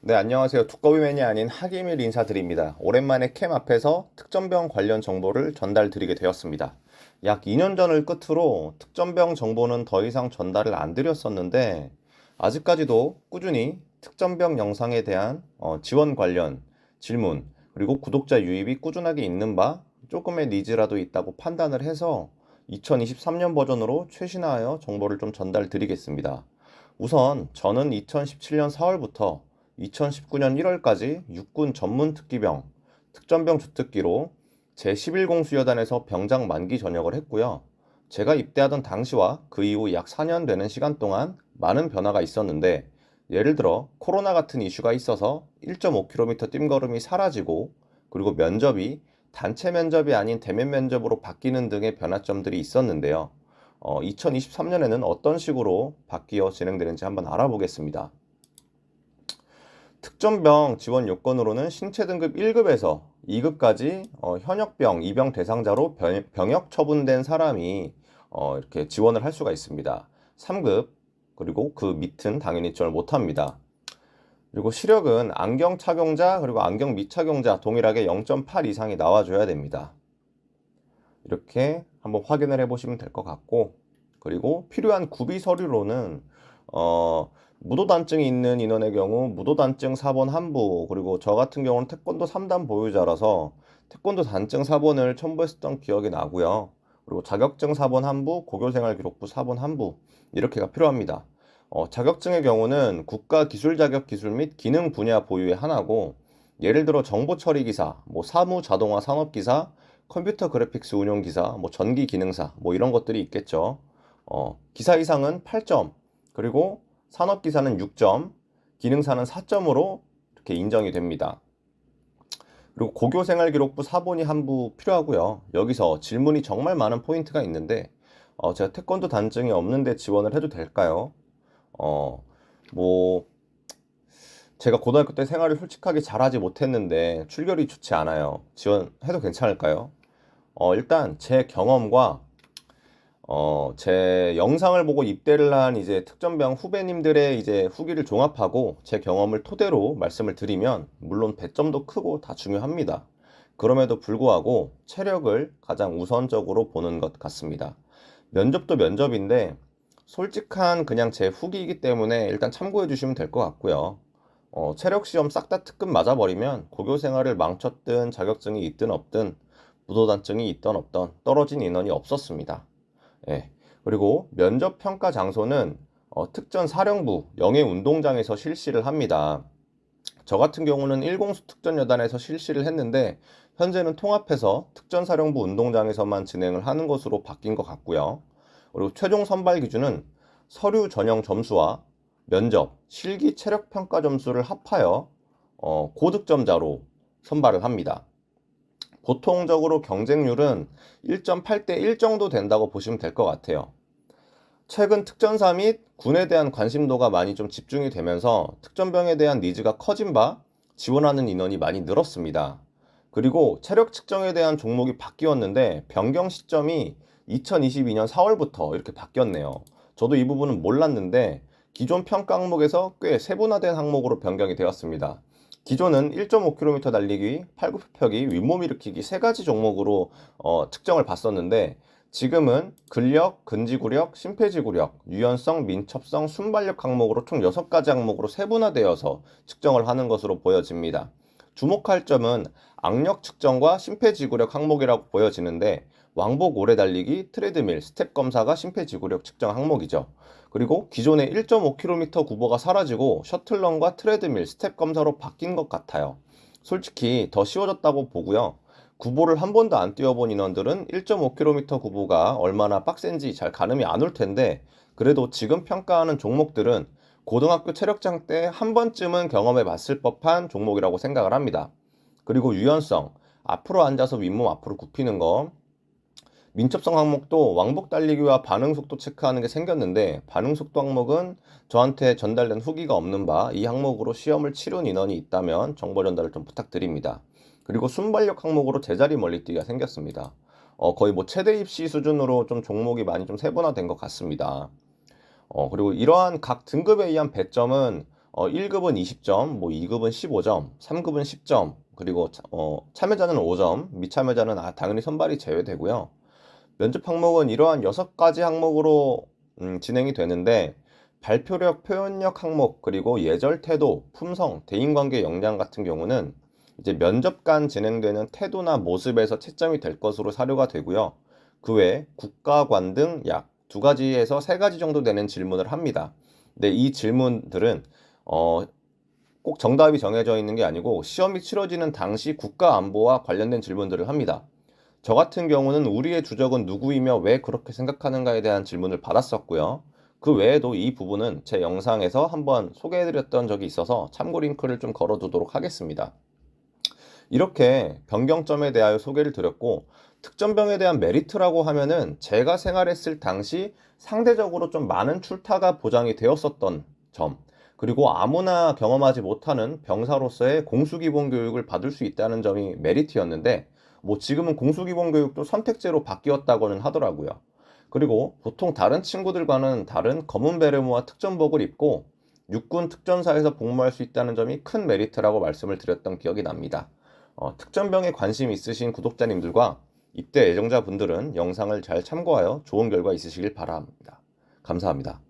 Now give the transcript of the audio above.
네, 안녕하세요. 두꺼비맨이 아닌 하기밀 인사드립니다. 오랜만에 캠 앞에서 특전병 관련 정보를 전달드리게 되었습니다. 약 2년 전을 끝으로 특전병 정보는 더 이상 전달을 안 드렸었는데 아직까지도 꾸준히 특전병 영상에 대한 지원 관련 질문 그리고 구독자 유입이 꾸준하게 있는 바 조금의 니즈라도 있다고 판단을 해서 2023년 버전으로 최신화하여 정보를 좀 전달드리겠습니다. 우선 저는 2017년 4월부터 2019년 1월까지 육군 전문 특기병, 특전병 주특기로 제11공 수여단에서 병장 만기 전역을 했고요. 제가 입대하던 당시와 그 이후 약 4년 되는 시간 동안 많은 변화가 있었는데, 예를 들어 코로나 같은 이슈가 있어서 1.5km 뜀걸음이 사라지고, 그리고 면접이 단체 면접이 아닌 대면 면접으로 바뀌는 등의 변화점들이 있었는데요. 2023년에는 어떤 식으로 바뀌어 진행되는지 한번 알아보겠습니다. 특전병 지원 요건으로는 신체 등급 1급에서 2급까지 현역병, 입영 대상자로 병역 처분된 사람이 이렇게 지원을 할 수가 있습니다. 3급, 그리고 그 밑은 당연히 지원을 못합니다. 그리고 시력은 안경 착용자, 그리고 안경 미착용자 동일하게 0.8 이상이 나와줘야 됩니다. 이렇게 한번 확인을 해보시면 될 것 같고, 그리고 필요한 구비 서류로는 무도단증이 있는 인원의 경우 무도단증 4번 한부, 그리고 저 같은 경우는 태권도 3단 보유자라서 태권도 단증 4번을 첨부했었던 기억이 나고요. 그리고 자격증 4번 한부, 고교생활기록부 4번 한부 이렇게가 필요합니다. 자격증의 경우는 국가기술자격 기술 및 기능 분야 보유의 하나고, 예를 들어 정보처리기사, 뭐 사무자동화 산업기사, 컴퓨터 그래픽스 운용기사, 뭐 전기기능사, 뭐 이런 것들이 있겠죠. 기사 이상은 8점, 그리고 산업기사는 6점, 기능사는 4점으로 이렇게 인정이 됩니다. 그리고 고교생활기록부 4번이 한부 필요하고요. 여기서 질문이 정말 많은 포인트가 있는데, 제가 태권도 단증이 없는데 지원을 해도 될까요? 뭐 제가 고등학교 때 생활을 솔직하게 잘하지 못했는데 출결이 좋지 않아요. 지원해도 괜찮을까요? 일단 제 경험과 제 영상을 보고 입대를 한 이제 특전병 후배님들의 이제 후기를 종합하고 제 경험을 토대로 말씀을 드리면, 물론 배점도 크고 다 중요합니다. 그럼에도 불구하고 체력을 가장 우선적으로 보는 것 같습니다. 면접도 면접인데 솔직한 그냥 제 후기이기 때문에 일단 참고해 주시면 될 것 같고요. 체력 시험 싹 다 특급 맞아버리면 고교 생활을 망쳤든 자격증이 있든 없든 무도단증이 있던 없던 떨어진 인원이 없었습니다. 예. 그리고 면접 평가 장소는 특전 사령부 영해 운동장에서 실시를 합니다. 저 같은 경우는 1공수 특전여단에서 실시를 했는데 현재는 통합해서 특전사령부 운동장에서만 진행을 하는 것으로 바뀐 것 같고요. 그리고 최종 선발 기준은 서류 전형 점수와 면접, 실기 체력 평가 점수를 합하여 고득점자로 선발을 합니다. 보통적으로 경쟁률은 1.8대 1 정도 된다고 보시면 될 것 같아요. 최근 특전사 및 군에 대한 관심도가 많이 좀 집중이 되면서 특전병에 대한 니즈가 커진 바 지원하는 인원이 많이 늘었습니다. 그리고 체력 측정에 대한 종목이 바뀌었는데 변경 시점이 2022년 4월부터 이렇게 바뀌었네요. 저도 이 부분은 몰랐는데 기존 평가 항목에서 꽤 세분화된 항목으로 변경이 되었습니다. 기존은 1.5km 달리기, 팔굽혀펴기, 윗몸 일으키기 세 가지 종목으로 측정을 봤었는데, 지금은 근력, 근지구력, 심폐지구력, 유연성, 민첩성, 순발력 항목으로 총 6가지 항목으로 세분화되어서 측정을 하는 것으로 보여집니다. 주목할 점은 악력 측정과 심폐지구력 항목이라고 보여지는데, 왕복 오래 달리기, 트레드밀, 스텝 검사가 심폐지구력 측정 항목이죠. 그리고 기존의 1.5km 구보가 사라지고 셔틀런과 트레드밀, 스텝 검사로 바뀐 것 같아요. 솔직히 더 쉬워졌다고 보고요. 구보를 한 번도 안 뛰어본 인원들은 1.5km 구보가 얼마나 빡센지 잘 가늠이 안 올 텐데, 그래도 지금 평가하는 종목들은 고등학교 체력장 때 한 번쯤은 경험해 봤을 법한 종목이라고 생각을 합니다. 그리고 유연성, 앞으로 앉아서 윗몸 앞으로 굽히는 거, 민첩성 항목도 왕복 달리기와 반응 속도 체크하는 게 생겼는데, 반응 속도 항목은 저한테 전달된 후기가 없는 바 이 항목으로 시험을 치른 인원이 있다면 정보 전달을 좀 부탁드립니다. 그리고 순발력 항목으로 제자리 멀리뛰기가 생겼습니다. 거의 뭐 최대 입시 수준으로 좀 종목이 많이 좀 세분화된 것 같습니다. 그리고 이러한 각 등급에 의한 배점은 1급은 20점, 뭐 2급은 15점, 3급은 10점, 그리고 참여자는 5점, 미참여자는 당연히 선발이 제외되고요. 면접 항목은 이러한 6가지 항목으로 진행이 되는데 발표력, 표현력 항목, 그리고 예절 태도, 품성, 대인관계 역량 같은 경우는 이제 면접관 진행되는 태도나 모습에서 채점이 될 것으로 사료가 되고요. 그 외에 국가관 등 약 2가지에서 3가지 정도 되는 질문을 합니다. 근데 이 질문들은 꼭 정답이 정해져 있는 게 아니고 시험이 치러지는 당시 국가 안보와 관련된 질문들을 합니다. 저 같은 경우는 우리의 주적은 누구이며 왜 그렇게 생각하는가에 대한 질문을 받았었고요. 그 외에도 이 부분은 제 영상에서 한번 소개해드렸던 적이 있어서 참고 링크를 좀 걸어두도록 하겠습니다. 이렇게 변경점에 대하여 소개를 드렸고 특전병에 대한 메리트라고 하면은 제가 생활했을 당시 상대적으로 좀 많은 출타가 보장이 되었었던 점, 그리고 아무나 경험하지 못하는 병사로서의 공수기본 교육을 받을 수 있다는 점이 메리트였는데 뭐 지금은 공수기본 교육도 선택제로 바뀌었다고는 하더라고요. 그리고 보통 다른 친구들과는 다른 검은 베레모와 특전복을 입고 육군 특전사에서 복무할 수 있다는 점이 큰 메리트라고 말씀을 드렸던 기억이 납니다. 특전병에 관심 있으신 구독자님들과 입대 예정자분들은 영상을 잘 참고하여 좋은 결과 있으시길 바랍니다. 감사합니다.